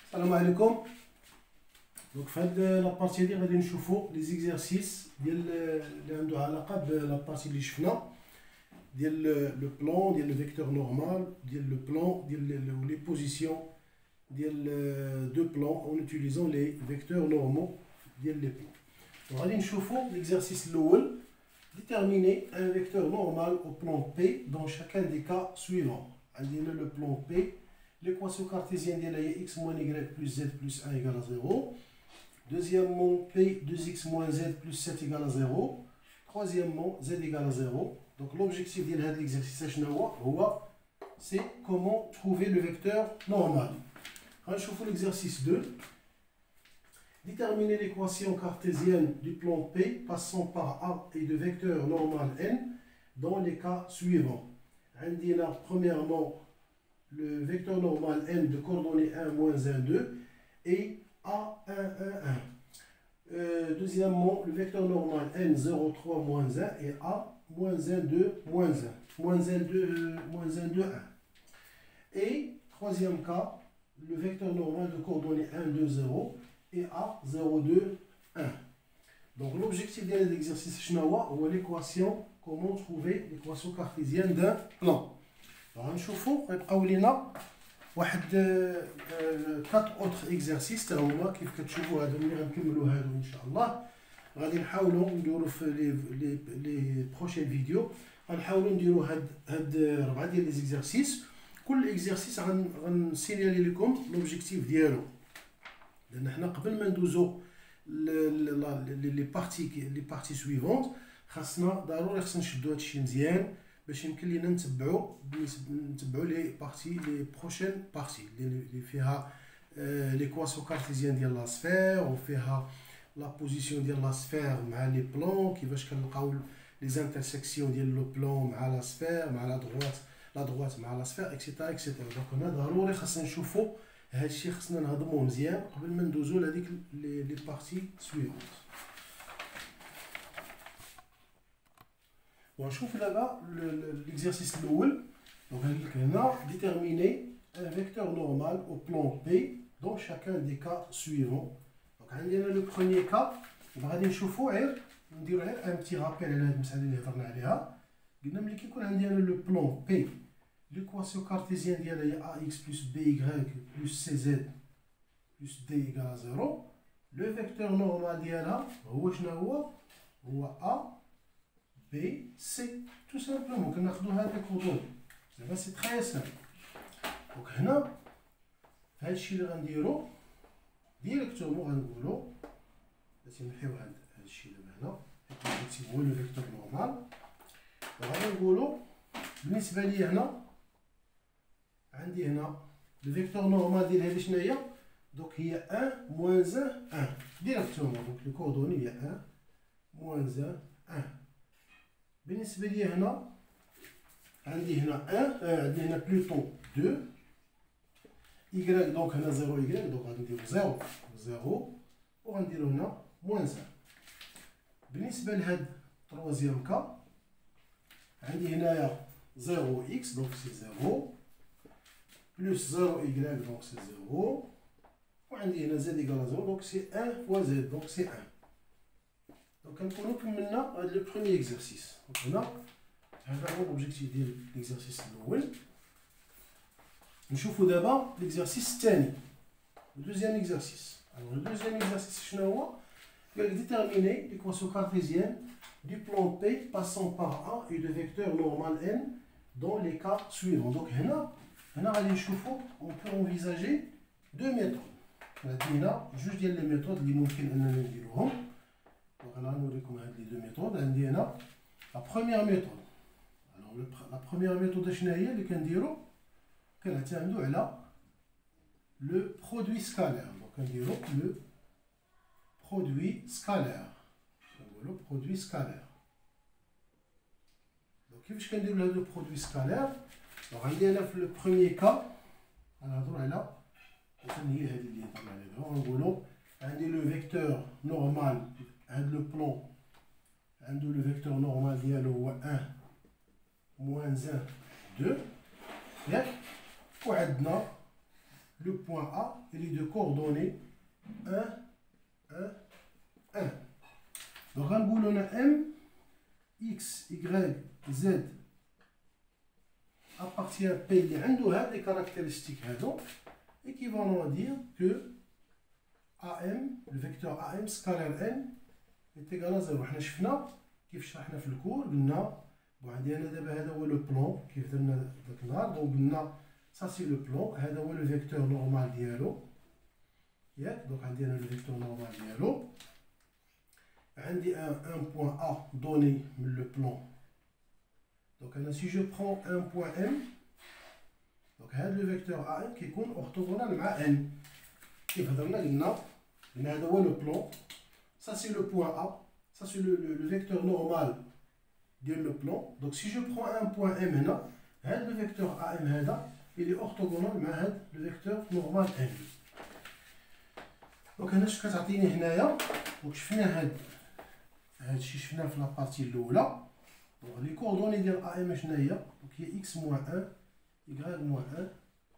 السلام عليكم. دونك في هاد لابارتي هادي غادي نشوفو لي زيكزارسيس ديال اللي عنده علاقه بلابارتي اللي شفنا ديال لو بلان ديال لو فيكتور نورمال ديال لو بلان ديال لي بوزيسيون ديال دو بلان اون اوتيليزون لي فيكتور نورمال ديال لي بلان. غادي نشوفو ليكزارسيس الاول déterminer un vecteur normal au plan P dans chacun des cas suivants. عندنا le plan P. L'équation cartésienne est x moins y plus z plus 1 égale à 0. Deuxièmement, P 2x moins z plus 7 égale à 0. Troisièmement, z égale à 0. Donc l'objectif de l'exercice c'est comment trouver le vecteur normal. On va voir l'exercice 2. Déterminer l'équation cartésienne du plan P passant par A et de vecteur normal n dans les cas suivants. On a premièrement le vecteur normal n de coordonnées 1, moins 1, 2 et A, 1, 1, 1. Deuxièmement, le vecteur normal n, 0, 3, moins 1 et A, moins 1, 2, moins 1. Moins 1, 2, moins 1, 2, 1. Et troisième cas, le vecteur normal de coordonnées 1, 2, 0 et A, 0, 2, 1. Donc l'objectif de l'exercice c'est l'équation, comment trouver l'équation cartésienne d'un plan. غنشوفوا غيبقاو لينا واحد 4 اوتر اكزرسيس حتى هما كيف كتشوفوا هادو ملي غنكملوا هادو ان شاء الله غادي نحاولوا نديروا في لي بروشين فيديو غنحاولوا نديروا هاد 4 ديال لي زيكزارسيس. كل اكزرسيس غنسينيالي لكم لوبجيكتيف ديالو لان حنا قبل ما ندوزو لي بارتي سويفونت خاصنا ضروري نشدو هادشي مزيان باش يمكن لينا نتبعوا لي بارتي لي بروشين بارتي اللي فيها ليكواسيون كارتيزيان ديال لا سفير وفيها لا بوزيسيون ديال لا سفير مع لي بلان كيفاش كنلقاو لي زانترسيكسيون ديال لو بلان مع لا سفير مع لا دروات مع لا سفير اكسيتيرا اكسيتيرا. دونك هنا ضروري خاصنا نشوفوا هادشي خاصنا نهضموه مزيان قبل ما ندوزو لهاديك لي بارتي سويفونت. ونشوف دابا l'exercice الاول. دونك قال لك هنا déterminer un vecteur normal au plan P dans chacun des cas suivants. دونك عندنا لو بروميير كا غادي نشوفو نديرو غير ان بتي رابيل على هاد المساله اللي هضرنا عليها. قلنا ملي كيكون عندنا لو بلان P ليكواسيون كارتيزيان ديالها هي ax plus by plus cz plus d égale à 0. لو فيكتور نورمال ديالها هو شنو هو a B, C, tout simplement. On a هذا كودون. دابا سي تري سامبل. دونك هنا هادشي اللي غنديرو ديريكتومون غنقولو باش نمحيو هادشي دابا هنا حيت هو لو فيكتور نورمال. وغادي نقولو بالنسبه لي هنا عندي هنا لو فيكتور نورمال ديال هادي شنو هي؟ دونك هي 1 موان 1 ديريكتومون. دونك لو كوردوني هي 1 موان 1. بالنسبه لي هنا عندي هنا 1 عندي هنا بلوتو 2 y دونك هنا 0 y دونك غادي نديرو 0 0 وغنديرو هنا موان 1. بالنسبه لهاد تروازيام كا عندي هنايا 0 x دونك سي 0 بلس 0 y دونك سي 0 وعندي هنا z ايكال 0 دونك سي 1 فوا z دونك سي 1. دونك كنكونو كملنا هاد لو بروميير اكزرسيس. دونك هنا هذا هو لوبجيكتيف ديال ليكزرسيس الاول. نشوفو دابا ليكزرسيس الثاني لو دوزيام اكزرسيس. الوغ لو دوزيام اكزرسيس شنو هو؟ قال لك ديتيرميني ليكواسيون كارتيزيان دو بلان بي باسون بار A et de vecteur normal n dans les cas suivants. دونك هنا غادي نشوفو اون بو انفيزاجي دو ميثود. عندنا جوج ديال لي ميثود اللي ممكن اننا نديروهم. Donc là, nous avons les deux méthodes. La première méthode. Alors, la première méthode, c'est le produit scalaire. Donc, le produit scalaire. Le produit scalaire. Donc, qu'est-ce qu'on dit le produit scalaire? Donc, le premier cas, le vecteur normal. Le plan, le vecteur normal ديالو هو 1 moins 1 2 ياك وعندنا le point A, il est de coordonnées 1, 1, 1. Donc, on a M, X, Y, Z appartient à P, il y a des caractéristiques équivalent à dire que AM, le vecteur AM scalaire N est égal à 0. حنا شفنا كيف شرحنا في الكور قلنا عندي انا دابا هذا هو لو بلون كيف درنا داك النهار دونك قلنا سا سي لو بلون هذا هو لو فيكتور نورمال ديالو ياك دونك عندي انا لو فيكتور نورمال ديالو عندي ان بوين ا دوني من لو بلون دونك انا سي جو برون ان بوين ام دونك هذا لو فيكتور ا ام كيكون اورتوغونال مع ان كيف هضرنا قلنا هذا هو لو بلون ça c'est le point A, ça c'est le vecteur normal de le plan. Donc si je prends un point M هنا, le vecteur AM هذا, il est orthogonal مع le vecteur normal M. Donc هنا اش كتعطيني هنايا دونك شفنا هاد الشيء شفناه في لابارتي الاولى. دونك لي كوردوني ديال AM شنو هي؟ دونك هي x moins 1, y moins 1,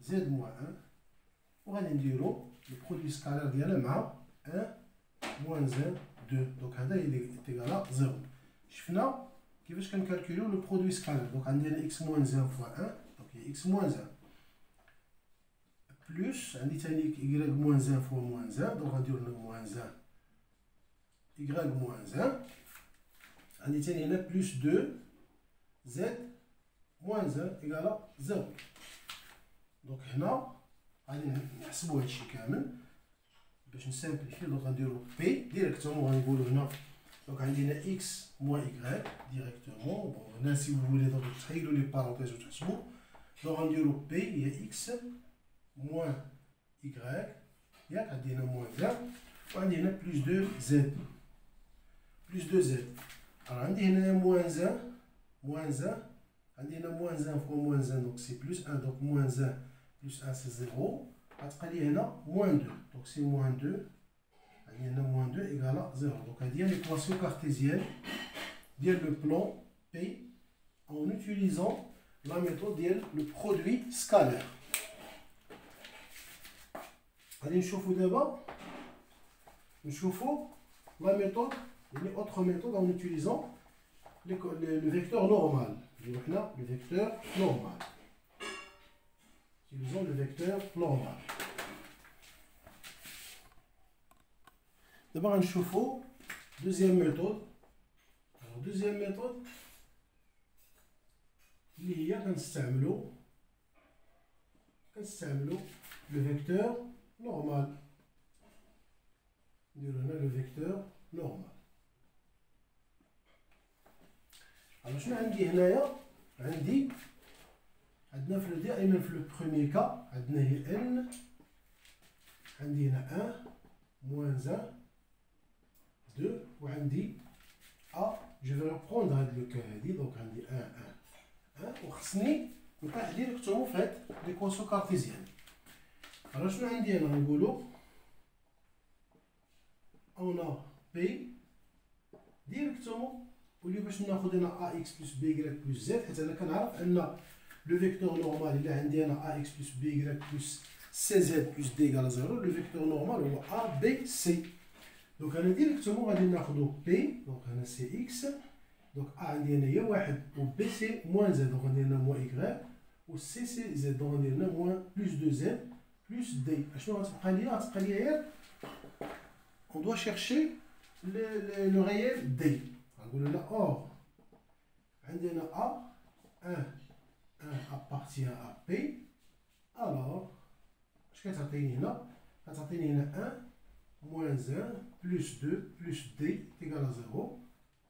z moins 1 وغادي نديرو لو برودوي سكالير ديالها مع 1 moins 1, 2. Donc, il est égal à 0. Je vais calculer le produit scalaire. Donc, on a x moins 1 fois 1. Donc, il y a x moins 1. Plus, on a y moins 1 fois moins 1. Donc, on a le moins 1. Y moins 1. On a plus 2. Z moins 1 égale à 0. Donc, là, on va نحسبوا هادشي كامل. باش نسامبليفي دونك غنديرو بي ديريكتومون غنقولو هنا دونك عندنا اكس موان ايكغيك ديريكتومون بون هنا سي فو فولي دونك تخيلوا لي بارونتيز وتحسبوا دونك غنديرو بي هي اكس موان ايكغيك ياك عندنا موان 1 وعندنا بلوس 2 زد بلوس 2 زد راه عندي هنايا موان 1 موان 1 عندنا موان 1 فوا موان 1 دونك سي بلوس 1 دونك موان 1 بلوس 1 سي 0 غتبقى لي هنا موان 2 دونك سي موان 2 عندي هنا موان 2 ايكالا 0 دونك هادي هي ليكواسيون كارتيزيان ديال لو بلون بي en utilisant la méthode ديال لو برودوي سكالير. غادي نشوفو دابا نشوفو لا ميثود يعني اوتر ميثود en utilisant le vecteur normal اللي حنا le vecteur normal. Utilisons le vecteur normal. D'abord, on chauffe. Deuxième méthode. Alors, deuxième méthode, il y a le vecteur normal. Le vecteur normal. Alors, je vais vous عندنا في دائما في لو بروميير كا عندنا هي ان عندي هنا 1 موان 1 2 وعندي ا جو في ريبروندر هاد لو كا هادي دونك عندي 1 1 1 وخصني نطيح ديريكتومون في هاد ليكواسيون كارتيزيان. راه شنو عندي انا نقولو اون بي ديريكتومون ولي باش ناخذ هنا ا اكس بلس بي واي بلس زد حيت انا كنعرف ان le vecteur normal il a عندي انا ax plus by plus cz plus d égale à 0 le vecteur normal هو a b c donc انا ديريكتومون غادي ناخذو p donc هنا c'est x donc a عندي هنا هي 1 و b c'est moins z donc غادي لنا moins y و c c'est z donc غادي لنا moins plus 2z plus d اشنو غتبقى ليا غتبقى ليا غير on doit chercher le réel d غنقول لنا or عندنا a 1 appartient à P, alors, je vais t'atteindre هنا 1 moins 1 plus 2 plus d est égal à 0.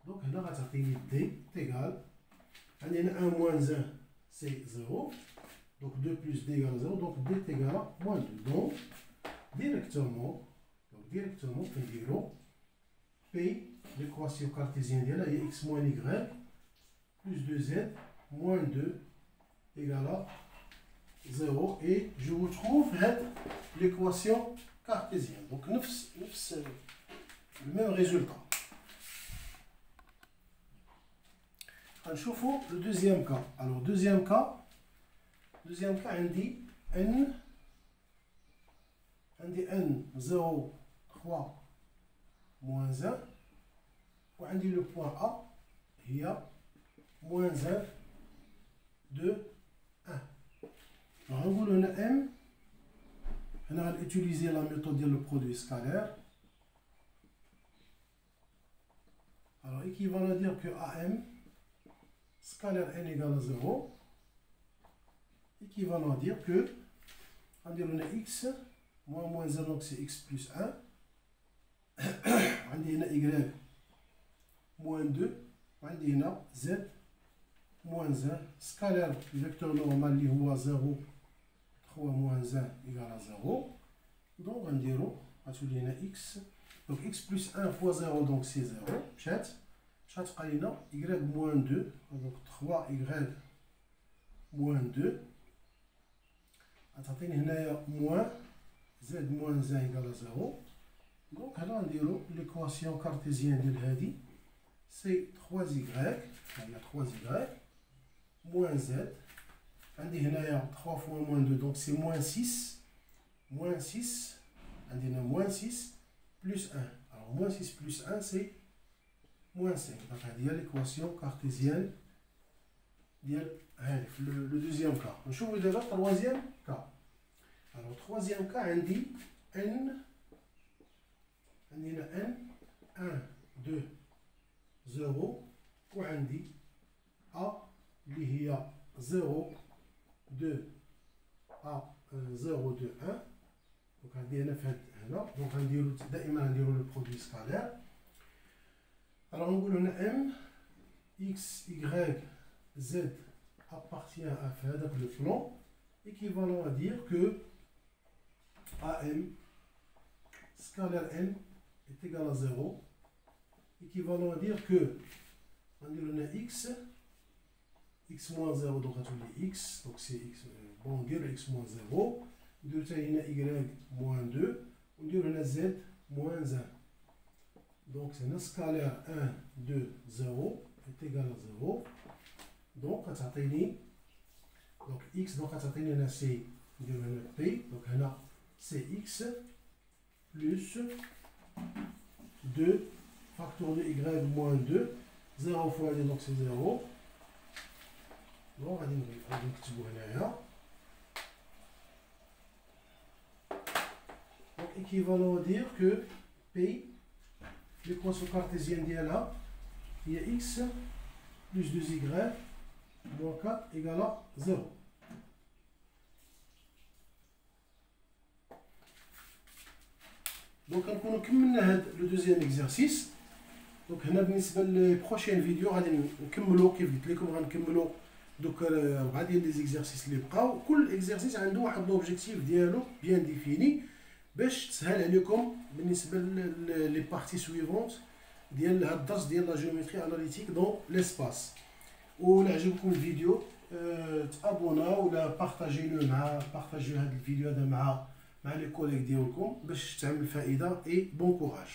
Donc, هنا غتعطيني d est égal. عندنا 1 moins 1 c'est 0. Donc, 2 plus d égale à 0. Donc, d est égal à moins 2. Donc, directement, on dit P, l'équation cartésienne ديالها هي x moins y plus 2z moins 2 égale à 0 et je vous trouve l'équation cartésienne. Donc, le même résultat. On chauffe le deuxième cas. Alors, deuxième cas, on dit n عندي ان 0 3 moins 1 وعندي لو بوان ا هي moins 1 2 1. غنقولو هنا ام هنا غنوتيليزي لا ميثود ديال لو برودوي سكالير. Alors équivalent à dire que AM scalaire n égale à 0, équivalent à dire que on a x moins 1 donc c'est x plus 1, on a y moins 2, on a z moins 1, scalaire vecteur normal qui est 0, 3 moins 1 égale à 0, donc on a x, donc x plus 1 fois 0 donc c'est 0, chat. شغتبقى لينا y moins 2 donc 3y moins 2 غتعطيني هنايا moins z moins 1 égale à 0. donc هنا نديرو l'équation cartésienne ديال هادي c'est 3y هي 3y moins z عندي هنايا 3 fois moins 2 donc c'est moins 6 عندي هنا moins 6 plus 1. alors moins 6 plus 1 c'est moins 5. Donc, il y a l'équation cartésienne le deuxième cas. On trouve déjà le troisième cas. Alors, troisième cas, on dit n, on dit n, 1, 2, 0, ou on dit a, il y a 0, 2, a, 0, 2, 1. Donc, on dit donc, on dit le produit scalaire. Alors on dit M, X, Y, Z appartient à faire le plan, équivalent à dire que AM, scalaire N est égal à 0, équivalent à dire que on dit X, X moins 0, donc on dit X, donc c'est X, bon, on dit X moins 0, on dit Y moins 2, on dit Z moins 1. Donc c'est un scalaire 1, 2, 0 est égal à 0. Donc donc x, donc c'est P, donc c'est x plus 2 facteur de y moins 2, 0 fois 2 donc c'est 0. Donc équivalent à dire que P, l'équation cartésienne d'IA, il y a x plus 2y moins 4 égale à 0. Donc, on a terminé le deuxième exercice. Donc, on a les prochaines vidéos, on va les exercices. Chaque exercice a un objectif bien défini. باش تسهل عليكم بالنسبه لي بارتي سويفونت ديال هاد الدرس ديال لا جيومتري اناليتيك دون ليسباس. ولا عجبكم الفيديو تابونا ولا بارطاجيوه بارطاجيو هاد الفيديو هذا مع لي كوليك ديالكم باش تعمل فائده. اي بون كوراج.